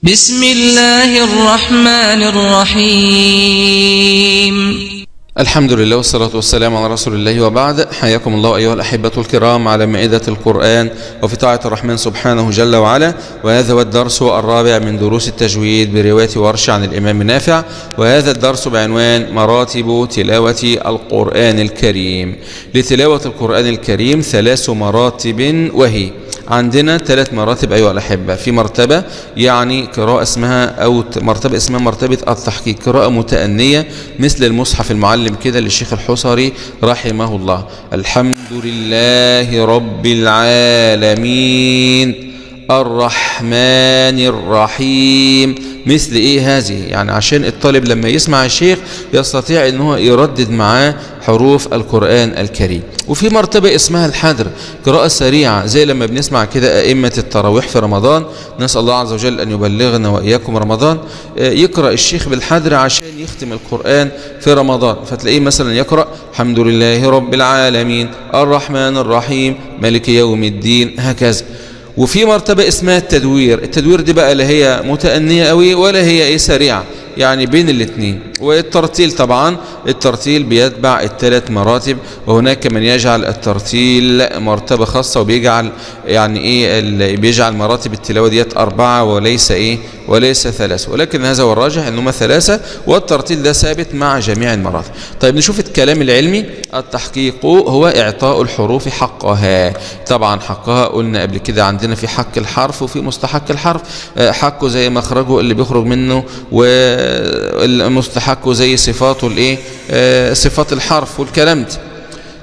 بسم الله الرحمن الرحيم. الحمد لله والصلاة والسلام على رسول الله، وبعد. حياكم الله أيها الأحبة الكرام على مائدة القرآن وفي طاعة الرحمن سبحانه جل وعلا. وهذا هو الدرس الرابع من دروس التجويد برواية ورش عن الإمام نافع، وهذا الدرس بعنوان مراتب تلاوة القرآن الكريم. لتلاوة القرآن الكريم 3 مراتب، وهي عندنا 3 مراتب أيها الأحبة. في مرتبة يعني قراءة اسمها أو مرتبة اسمها مرتبة التحقيق، قراءة متأنية مثل المصحف المعلم كده للشيخ الحصري رحمه الله: الحمد لله رب العالمين الرحمن الرحيم. مثل ايه هذه؟ يعني عشان الطالب لما يسمع الشيخ يستطيع ان هو يردد معاه حروف القرآن الكريم. وفي مرتبة اسمها الحدر، قراءة سريعة زي لما بنسمع كده أئمة التراويح في رمضان، نسأل الله عز وجل أن يبلغنا وإياكم رمضان، يقرأ الشيخ بالحدر عشان يختم القرآن في رمضان، فتلاقيه مثلا يقرأ الحمد لله رب العالمين الرحمن الرحيم مالك يوم الدين، هكذا. وفي مرتبة اسمها التدوير. التدوير دي بقى لا هي متأنية قوي ولا هي سريعة، يعني بين الاثنين. والترتيل طبعا الترتيل بيتبع ال3 مراتب، وهناك من يجعل الترتيل مرتبة خاصة وبيجعل يعني بيجعل مراتب التلاوة ديت 4 وليس 3، ولكن هذا هو الراجح انهما 3، والترتيل ده ثابت مع جميع المراتب. طيب نشوف الكلام العلمي. التحقيق هو إعطاء الحروف حقها. طبعا حقها قلنا قبل كده عندنا في حق الحرف وفي مستحق الحرف. حقه زي مخرجه اللي بيخرج منه، والمستحقه زي صفاته صفات الحرف والكلام ده.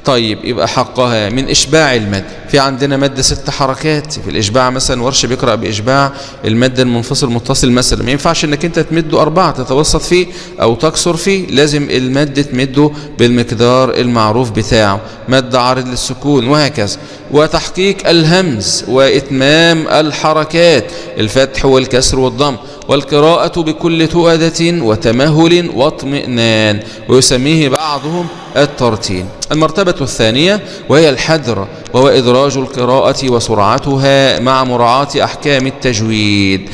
طيب يبقى حقها من إشباع المد. في عندنا مد 6 حركات في الإشباع، مثلا ورش بيقرأ بإشباع المد المنفصل متصل مثلا، ما ينفعش انك انت تمده 4 تتوسط فيه او تكسر فيه، لازم المد تمده بالمقدار المعروف بتاعه، مد عارض للسكون وهكذا. وتحقيق الهمز وإتمام الحركات، الفتح والكسر والضم، والقراءة بكل تؤدة وتمهل واطمئنان، ويسميه بعضهم الترتيل. المرتبة الثانية وهي الحدر، وهو إدراج القراءة وسرعتها مع مراعاة أحكام التجويد.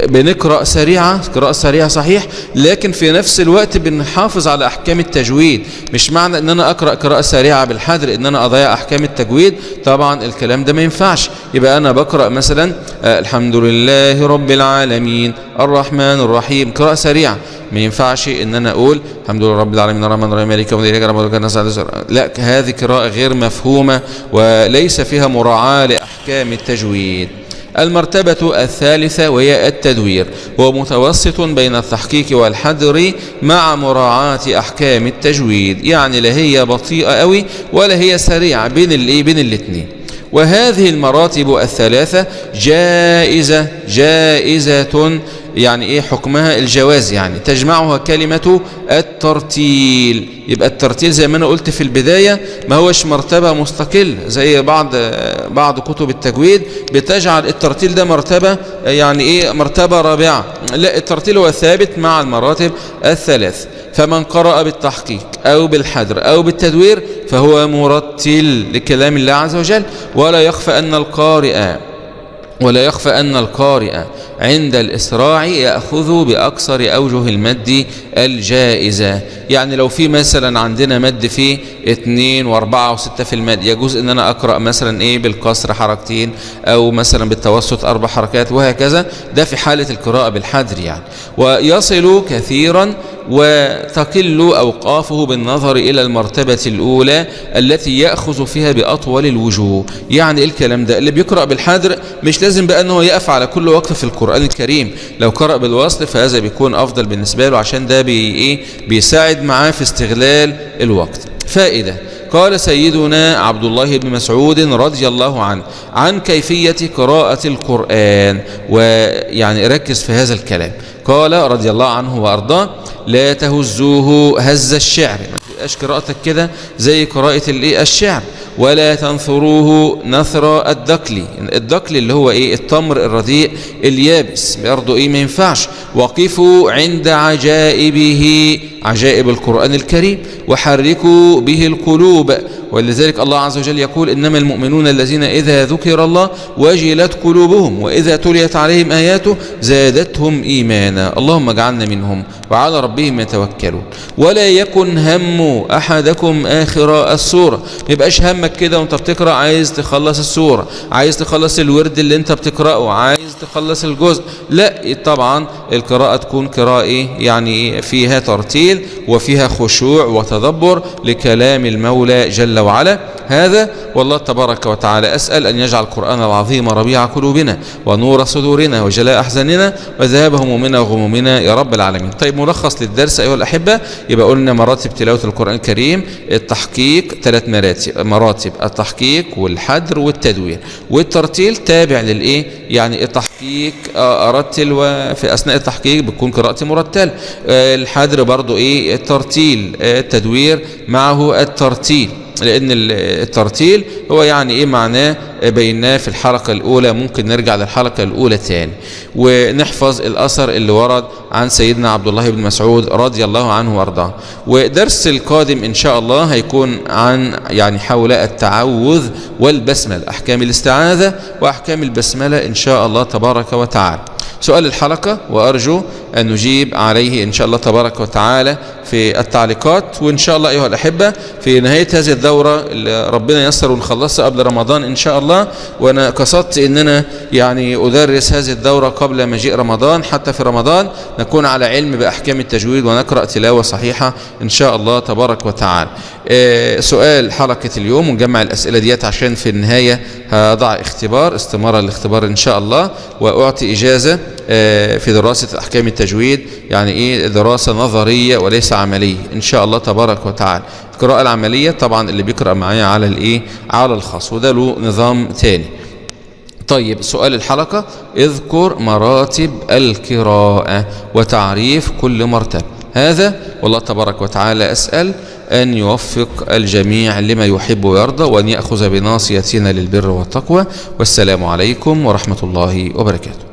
بنقرأ قراءة سريعة صحيح، لكن في نفس الوقت بنحافظ على أحكام التجويد. مش معنى ان انا اقرأ قراءة سريعة بالحدر ان انا اضيع احكام التجويد، طبعا الكلام ده ما ينفعش. يبقى انا بقرأ مثلا الحمد لله رب العالمين الرحمن الرحيم، قراءة سريعة، ما ينفعش ان انا اقول الحمد لله رب العالمين الرحمن الرحيم مالك يوم الدين. لا، هذه قراءة غير مفهومة وليس فيها مراعاة لأحكام التجويد. المرتبة الثالثة وهي التدوير، وهو متوسط بين التحقيق والحدر مع مراعاة أحكام التجويد، يعني لا هي بطيئة قوي ولا هي سريعة، بين الاثنين. وهذه المراتب الثلاثة جائزة، يعني حكمها الجواز، يعني تجمعها كلمة الترتيل. يبقى الترتيل زي ما انا قلت في البداية ما هوش مرتبة مستقل زي بعض كتب التجويد بتجعل الترتيل ده مرتبة، يعني مرتبة رابعة. لا، الترتيل هو ثابت مع المراتب الثلاث. فمن قرأ بالتحقيق أو بالحدر أو بالتدوير فهو مرتل لكلام الله عز وجل. ولا يخفى أن القارئ عند الإسراع يأخذ بأكثر أوجه المد الجائزة. يعني لو في مثلا عندنا مد فيه 2 و4 و6 في المد، يجوز ان انا اقرأ مثلا بالقصر حركتين، او مثلا بالتوسط 4 حركات وهكذا. ده في حالة القراءة بالحدر يعني. ويصل كثيرا وتقل أوقافه بالنظر إلى المرتبة الأولى التي يأخذ فيها بأطول الوجوه. يعني الكلام ده اللي بيقرأ بالحدر مش لازم بقى أنه يقف على كل وقف في القرآن الكريم، لو قرأ بالوصل فهذا بيكون أفضل بالنسبة له، عشان ده بيساعد معاه في استغلال الوقت. فائدة: قال سيدنا عبد الله بن مسعود رضي الله عنه عن كيفية قراءة القرآن، ويعني ركز في هذا الكلام. قال رضي الله عنه وأرضاه: لا تهزوه هز الشعر، ما تبقاش قراءتك كده زي قراءة الشعر. ولا تنثروه نثر الدقل، الدقل اللي هو التمر الرديء اليابس، برضه ما ينفعش. وقفوا عند عجائبه، عجائب القرآن الكريم، وحركوا به القلوب. ولذلك الله عز وجل يقول: إنما المؤمنون الذين إذا ذكر الله وجلت قلوبهم وإذا تليت عليهم آياته زادتهم إيمانا. اللهم اجعلنا منهم وعلى ربهم يتوكلون. ولا يكن هم أحدكم آخر السورة، ما يبقاش همك كده وانت بتقرأ عايز تخلص السورة، عايز تخلص الورد اللي انت بتقرأه، عايز تخلص الجزء. لا، طبعا القراءة تكون قراءة يعني فيها ترتيل وفيها خشوع وتدبر لكلام المولى جل وعلا. هذا والله تبارك وتعالى أسأل أن يجعل القرآن العظيم ربيع قلوبنا ونور صدورنا وجلاء أحزاننا وذهاب همومنا وغمومنا يا رب العالمين. طيب، ملخص للدرس أيها الأحبة، يبقى قلنا مراتب تلاوة القرآن الكريم: التحقيق 3 مراتب، التحقيق والحدر والتدوير، والترتيل تابع يعني التحقيق أرتل، وفي أثناء التحقيق بتكون قراءتي مرتل. الحدر برضو الترتيل، التدوير معه الترتيل، لأن الترتيل هو يعني معناه بيناه في الحلقة الأولى، ممكن نرجع للحلقة الأولى تاني ونحفظ الأثر اللي ورد عن سيدنا عبد الله بن مسعود رضي الله عنه وارضاه. ودرس القادم إن شاء الله هيكون عن يعني حول التعوذ والبسملة، أحكام الاستعاذة وأحكام البسملة إن شاء الله تبارك وتعالى. سؤال الحلقة وأرجو أن نجيب عليه إن شاء الله تبارك وتعالى في التعليقات. وإن شاء الله أيها الأحبة في نهاية هذه الدورة اللي ربنا يسر ونخلصها قبل رمضان إن شاء الله، وأنا قصدت أن أنا يعني أدرس هذه الدورة قبل مجيء رمضان، حتى في رمضان نكون على علم بأحكام التجويد ونقرأ تلاوة صحيحة إن شاء الله تبارك وتعالى. سؤال حلقة اليوم، ونجمع الأسئلة ديت عشان في النهاية هضع اختبار استمارة الاختبار إن شاء الله، وأعطي إجازة في دراسة أحكام التجويد، يعني دراسة نظرية وليس عملية إن شاء الله تبارك وتعالى. القراءة العملية طبعا اللي بيقرأ معايا على على الخاص، وده له نظام تاني. طيب، سؤال الحلقة: اذكر مراتب القراءة وتعريف كل مرتبة. هذا والله تبارك وتعالى أسأل أن يوفق الجميع لما يحب ويرضى، وأن يأخذ بناصيتنا للبر والتقوى. والسلام عليكم ورحمة الله وبركاته.